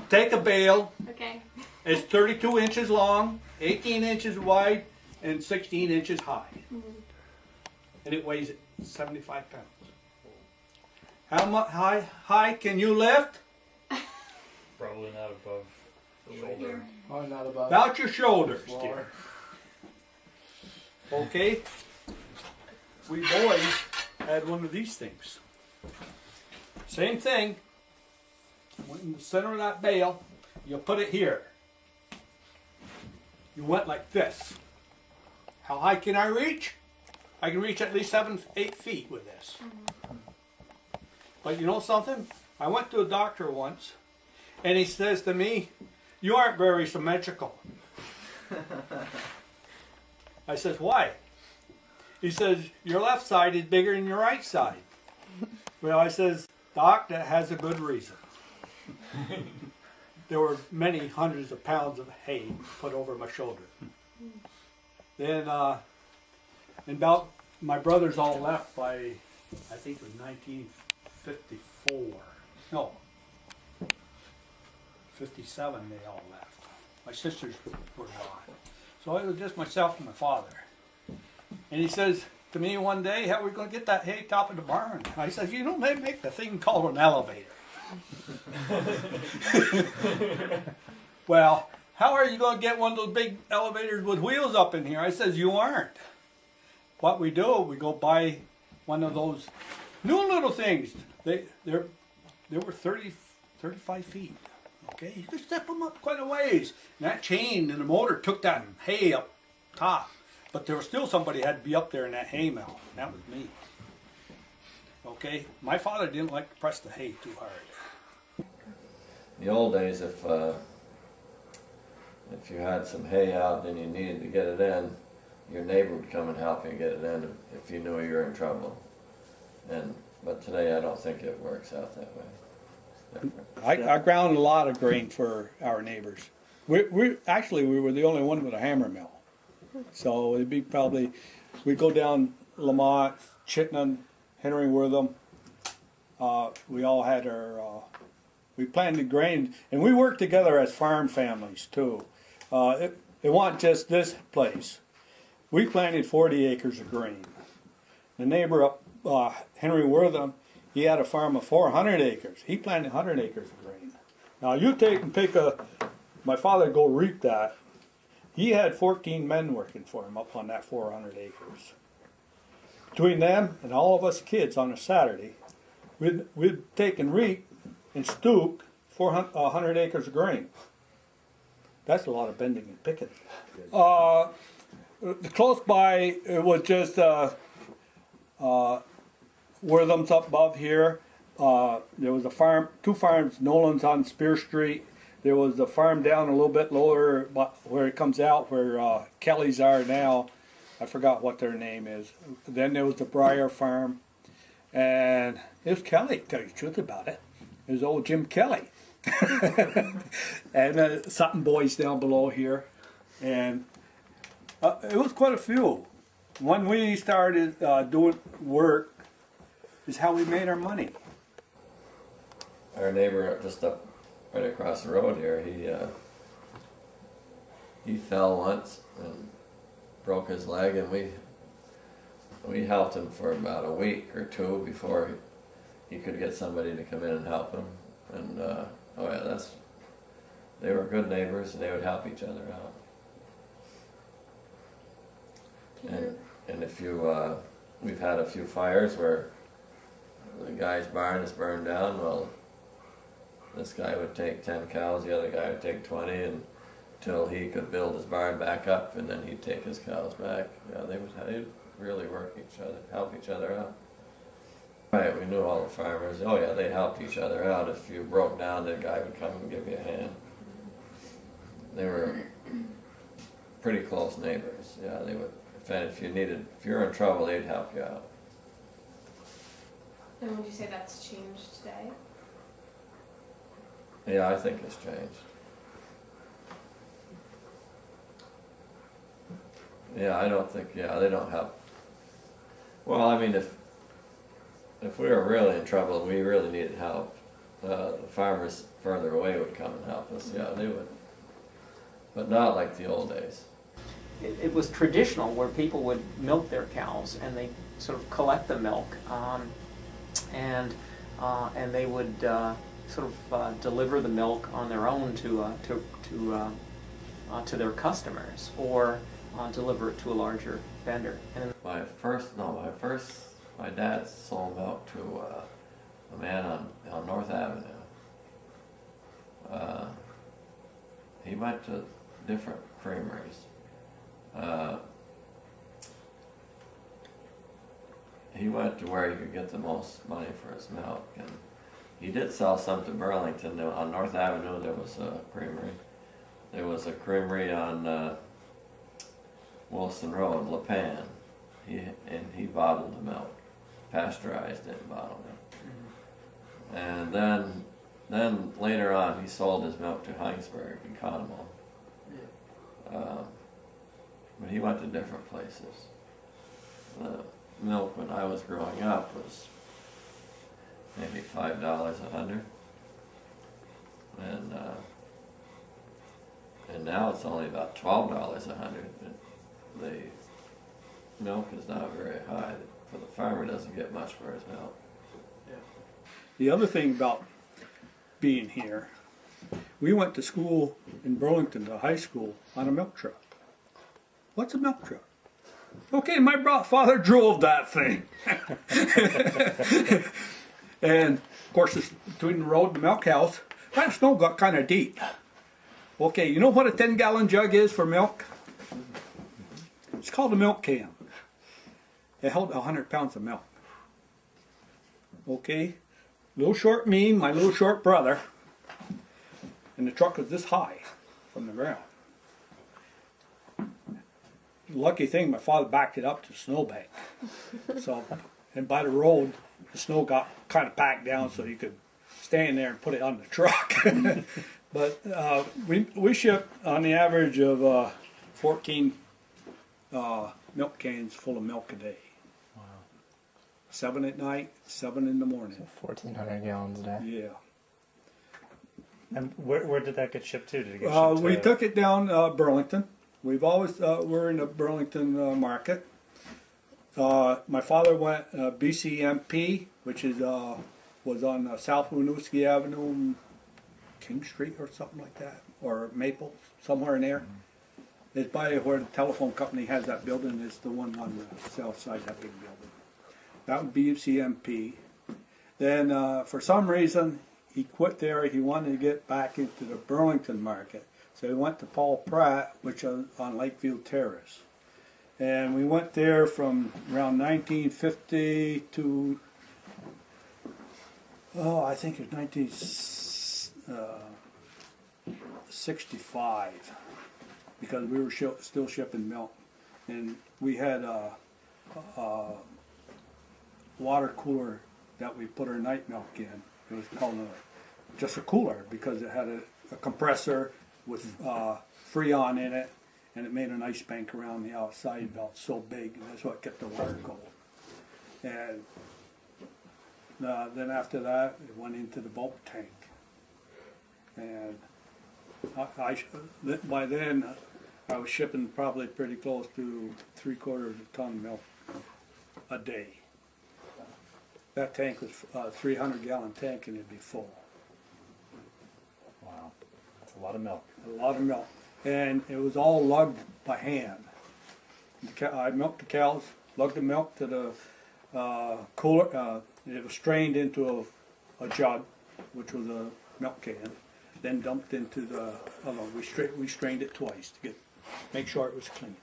Take a bale. Okay. It's 32 inches long, 18 inches wide, and 16 inches high. And it weighs 75 pounds. How much high can you lift? Probably not above the shoulder. Oh, not about. About your shoulders, Floor. dear. Okay? We boys had one of these things. Same thing. Went in the center of that bale. You put it here. You went like this. How high can I reach? I can reach at least 7, 8 feet with this. But you know something? I went to a doctor once, and he says to me, "You aren't very symmetrical." I says, "Why?" He says, "Your left side is bigger than your right side." Well, I says, "Doc, that has a good reason." There were many hundreds of pounds of hay put over my shoulder. Then, about my brothers all left by, I think it was 1954. No, 57 they all left. My sisters were gone. So it was just myself and my father. And he says to me one day, "How are we going to get that hay top of the barn?" I said, "You know, they make the thing called an elevator." "Well, how are you going to get one of those big elevators with wheels up in here?" I says, "You aren't. What we do, we go buy one of those new little things. They were 35 feet. Okay, you could step them up quite a ways. And that chain and the motor took that hay up top. But there was still somebody had to be up there in that hay mill. And that was me. Okay, my father didn't like to press the hay too hard. In the old days, if you had some hay out and you needed to get it in, your neighbor would come and help you get it in if you knew you were in trouble. But today, I don't think it works out that way. I ground a lot of grain for our neighbors. We were the only one with a hammer mill. So it'd be probably, we'd go down Lamont, Chittenden, Henry Wortham. We all had we planted grain, and we worked together as farm families too. It wasn't just this place. We planted 40 acres of grain. The neighbor up, Henry Wortham, he had a farm of 400 acres. He planted 100 acres of grain. Now you take and pick my father go reap that. He had 14 men working for him up on that 400 acres. Between them and all of us kids on a Saturday, we'd take and reap and stoop 100 acres of grain. That's a lot of bending and picking. Close by, it was just Wortham's up above here. There was a farm, 2 farms, Nolan's on Spear Street. There was a farm down a little bit lower where it comes out, where Kelly's are now. I forgot what their name is. Then there was the Briar Farm. And it was Kelly, to tell you the truth about it. It was old Jim Kelly. And Sutton boys down below here. And it was quite a few. When we started doing work, is how we made our money. Our neighbor just up right across the road here, he fell once and broke his leg, and we helped him for about a week or 2 before he could get somebody to come in and help him. And oh yeah, they were good neighbors, and they would help each other out. And if we've had a few fires where the guy's barn is burned down. Well, this guy would take 10 cows, the other guy would take 20, until he could build his barn back up, and then he'd take his cows back. Yeah, they'd really work each other, help each other out. Right, we knew all the farmers. Oh yeah, they helped each other out. If you broke down, the guy would come and give you a hand. They were pretty close neighbors. Yeah, they would. If you were in trouble, they'd help you out. And would you say that's changed today? Yeah, I think it's changed. Yeah, I don't think, they don't help. Well, I mean, if we were really in trouble and we really needed help, the farmers further away would come and help us. Yeah, they would, but not like the old days. It was traditional where people would milk their cows and they sort of collect the milk, and they would sort of deliver the milk on their own to their customers, or deliver it to a larger vendor. And my dad sold milk to a man on North Avenue. He went to different creameries. He went to where he could get the most money for his milk, and he did sell some to Burlington. On North Avenue there was a creamery. There was a creamery on Wilson Road, LePan. He bottled the milk, pasteurized it and bottled it. And then later on he sold his milk to Heinsberg and Conomo. But he went to different places. The milk when I was growing up was maybe $5 a hundred, and now it's only about $12 a hundred. The milk is not very high. For the farmer, doesn't get much for his milk. The other thing about being here, we went to school in Burlington, to high school, on a milk truck. What's a milk truck? Okay, my father drove that thing. And of course, it's between the road and the milk house, that snow got kind of deep. Okay, you know what a 10-gallon jug is for milk? It's called a milk can. It held 100 pounds of milk. Okay, little short me, my little short brother, and the truck was this high from the ground. Lucky thing, my father backed it up to the snowbank. So, and by the road, the snow got kind of packed down so you could stand there and put it on the truck. But we ship on the average of 14 milk cans full of milk a day. Wow. 7 at night, 7 in the morning. So 1,400 gallons a day. Yeah. And where did that get shipped to? Did it get shipped We to... took it down Burlington. We've always we're in the Burlington market. My father went BCMP, which is was on South Winooski Avenue, King Street or something like that, or Maple, somewhere in there. Mm-hmm. It's by where the telephone company has that building. It's the one on the south side of that big building. That would be BCMP. Then for some reason he quit there. He wanted to get back into the Burlington market. So we went to Paul Pratt, which is on Lakefield Terrace. And we went there from around 1950 to, I think it was 1965, because we were still shipping milk. And we had a water cooler that we put our night milk in. It was called just a cooler, because it had a compressor with Freon in it, and it made an ice bank around the outside belt so big, and that's what kept the water cold. And then after that, it went into the bulk tank. And by then, I was shipping probably pretty close to 3/4 of a ton of milk a day. That tank was a 300-gallon tank, and it'd be full. Wow, that's a lot of milk. A lot of milk. And it was all lugged by hand. I milked the cows, lugged the milk to the cooler. It was strained into a jug, which was a milk can, then dumped into the, we strained it twice to make sure it was clean.